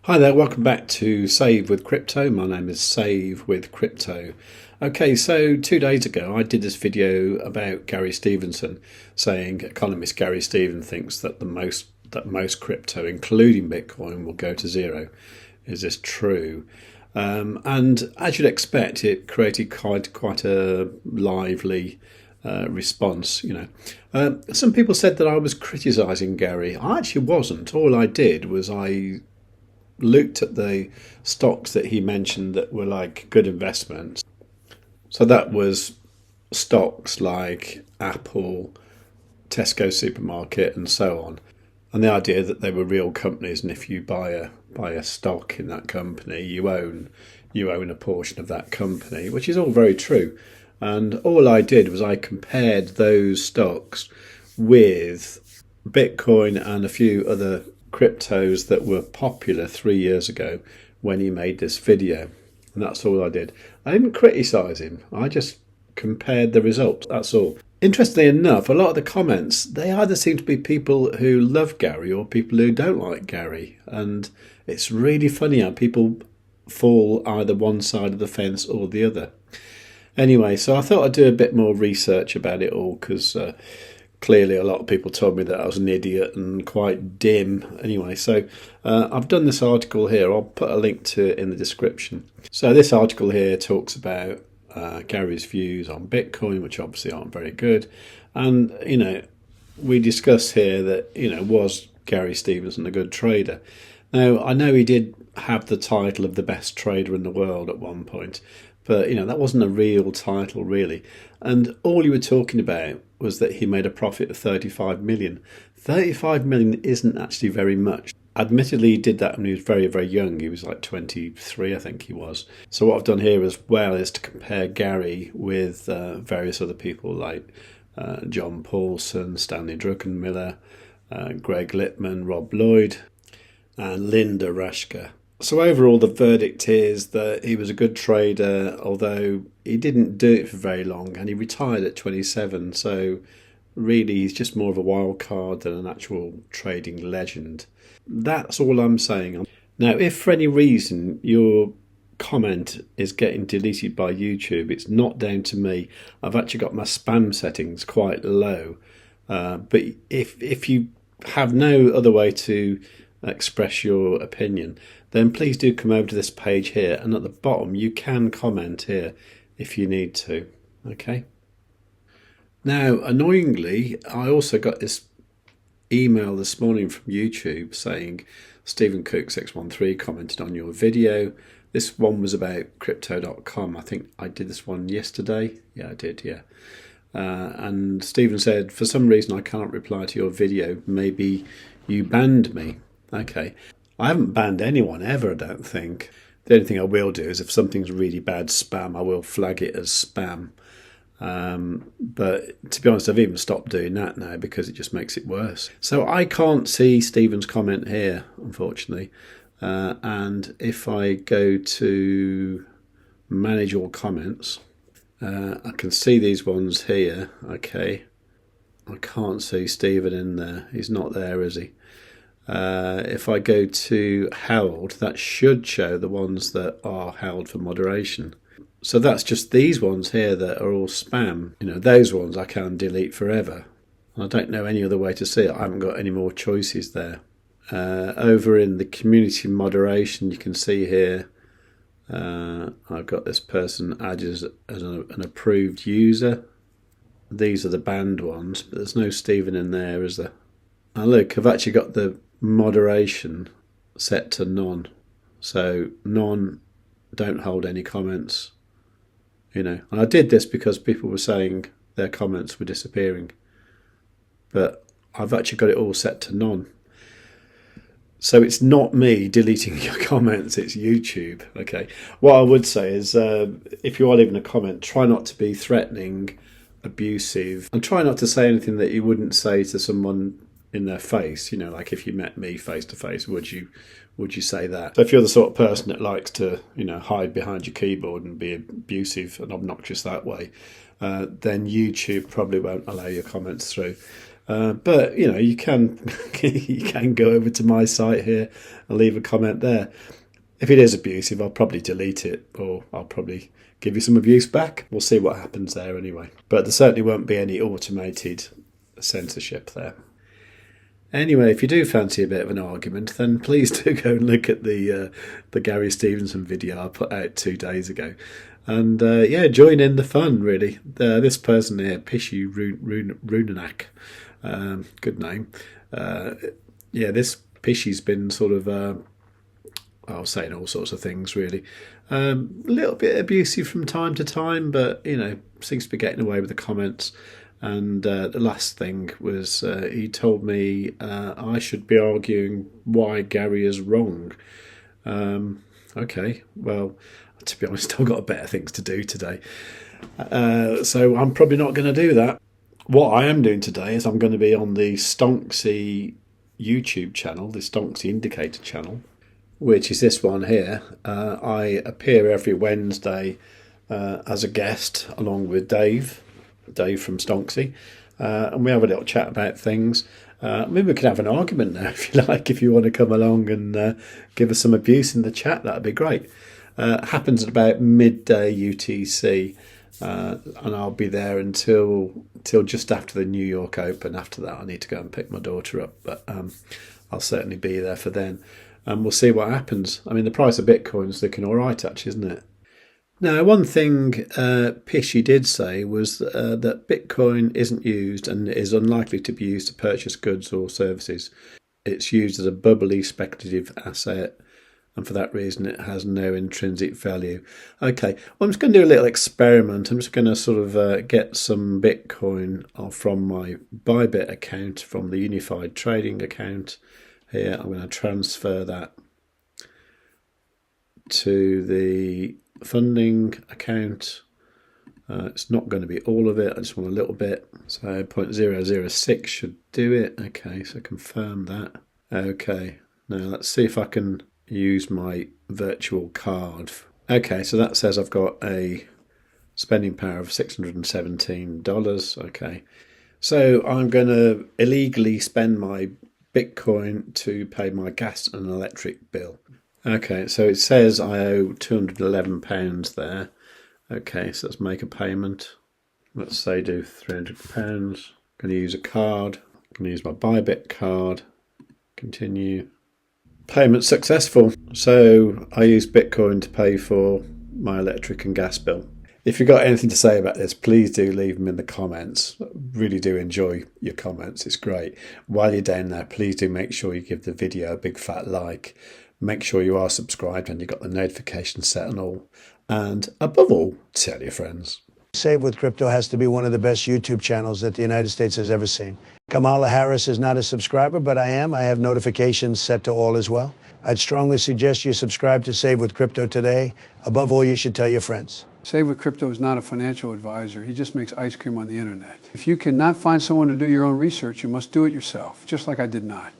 Hi there, welcome back to Save with Crypto. My name is Save with Crypto. Okay, so 2 days ago I did this video about Gary Stevenson, saying economist Gary Stevenson thinks that most crypto, including Bitcoin, will go to zero. Is this true? And as you'd expect, it created quite a lively response. Some people said that I was criticising Gary. I actually wasn't. All I did was I looked at the stocks that he mentioned that were like good investments. So that was stocks like Apple, Tesco supermarket and so on. And the idea that they were real companies, and if you buy a stock in that company, you own a portion of that company, which is all very true. And all I did was I compared those stocks with Bitcoin and a few other cryptos that were popular 3 years ago when he made this video. And that's all I did. I didn't criticise him. I just compared the results. That's all. Interestingly enough, a lot of the comments, they either seem to be people who love Gary or people who don't like Gary. And it's really funny how people fall either one side of the fence or the other. Anyway, so I thought I'd do a bit more research about it all because clearly a lot of people told me that I was an idiot and quite dim. Anyway, so I've done this article here. I'll put a link to it in the description. So this article here talks about Gary's views on Bitcoin, which obviously aren't very good. And, we discuss here that, was Gary Stevenson a good trader? Now, I know he did have the title of the best trader in the world at one point, but, that wasn't a real title, really. And all you were talking about was that he made a profit of 35 million. 35 million isn't actually very much. Admittedly, he did that when he was very, very young. He was like 23, I think he was. So what I've done here as well is to compare Gary with various other people like John Paulson, Stanley Druckenmiller, Greg Lippmann, Rob Lloyd, and Linda Rashka. So overall, the verdict is that he was a good trader, although he didn't do it for very long, and he retired at 27. So really, he's just more of a wild card than an actual trading legend. That's all I'm saying. Now, if for any reason your comment is getting deleted by YouTube, it's not down to me. I've actually got my spam settings quite low. But if you have no other way to express your opinion, then please do come over to this page here, and at the bottom you can comment here if you need to. Okay. Now, annoyingly, I also got this email this morning from YouTube saying Stephen Cook 613 commented on your video. This one was about crypto.com. I think I did this one yesterday. Yeah, I did, yeah. And Stephen said, for some reason I cannot reply to your video. Maybe you banned me. Okay. I haven't banned anyone ever, I don't think. The only thing I will do is if something's really bad spam, I will flag it as spam. But to be honest, I've even stopped doing that now because it just makes it worse. So I can't see Stephen's comment here, unfortunately. And if I go to manage all comments, I can see these ones here. Okay. I can't see Stephen in there. He's not there, is he? If I go to held, that should show the ones that are held for moderation. So that's just these ones here that are all spam. Those ones I can delete forever. I don't know any other way to see it. I haven't got any more choices there. Over in the community moderation, you can see here, I've got this person added as an approved user. These are the banned ones, but there's no Stephen in there, is there? And look, I've actually got the moderation set to none. So none, don't hold any comments. And I did this because people were saying their comments were disappearing. But I've actually got it all set to none. So it's not me deleting your comments, it's YouTube. Okay. What I would say is if you are leaving a comment, try not to be threatening, abusive, and try not to say anything that you wouldn't say to someone in their face. Like if you met me face to face, would you say that? So if you're the sort of person that likes to hide behind your keyboard and be abusive and obnoxious that way, then YouTube probably won't allow your comments through. But you know, you can you can go over to my site here and leave a comment there. If it is abusive, I'll probably delete it, or I'll probably give you some abuse back. We'll see what happens there anyway. But there certainly won't be any automated censorship there. Anyway, if you do fancy a bit of an argument, then please do go and look at the Gary Stevenson video I put out 2 days ago. And yeah, join in the fun, really. This person here, Pishy Runanak, good name. Yeah, this Pishy's been sort of, saying all sorts of things, really. A little bit abusive from time to time, but, you know, seems to be getting away with the comments. And the last thing was he told me I should be arguing why Gary is wrong. Okay, well, to be honest, I've got better things to do today. So I'm probably not going to do that. What I am doing today is I'm going to be on the Stonksy YouTube channel, the Stonksy Indicator channel, which is this one here. I appear every Wednesday as a guest along with Dave from Stonksy, and we have a little chat about things. Maybe we could have an argument now, if you like, if you want to come along and give us some abuse in the chat. That'd be great. Happens at about midday UTC, and I'll be there until just after the New York Open. After that, I need to go and pick my daughter up, but I'll certainly be there for then, and we'll see what happens. I mean, the price of Bitcoin's looking all right, actually, isn't it? Now, one thing Pishy did say was that Bitcoin isn't used and is unlikely to be used to purchase goods or services. It's used as a bubbly speculative asset, and for that reason it has no intrinsic value. Okay, well, I'm just going to do a little experiment. I'm just going to sort of get some Bitcoin from my ByBit account, from the unified trading account here. I'm going to transfer that to the funding account. It's not going to be all of it, I just want a little bit. So 0.006 should do it. Okay, so confirm that. Okay, now let's see if I can use my virtual card. Okay, so that says I've got a spending power of $617. Okay, so I'm going to illegally spend my Bitcoin to pay my gas and electric bill. Okay, so it says I owe £211 there. Okay, so let's make a payment. Let's say do £300. I'm going to use a card. I'm going to use my ByBit card. Continue. Payment successful. So I used Bitcoin to pay for my electric and gas bill. If you've got anything to say about this, please do leave them in the comments. I really do enjoy your comments. It's great. While you're down there, please do make sure you give the video a big fat like. Make sure you are subscribed and you've got the notifications set and all. And above all, tell your friends. Save with Crypto has to be one of the best YouTube channels that the United States has ever seen. Kamala Harris is not a subscriber, but I am. I have notifications set to all as well. I'd strongly suggest you subscribe to Save with Crypto today. Above all, you should tell your friends. Save with Crypto is not a financial advisor. He just makes ice cream on the internet. If you cannot find someone to do your own research, you must do it yourself, just like I did not.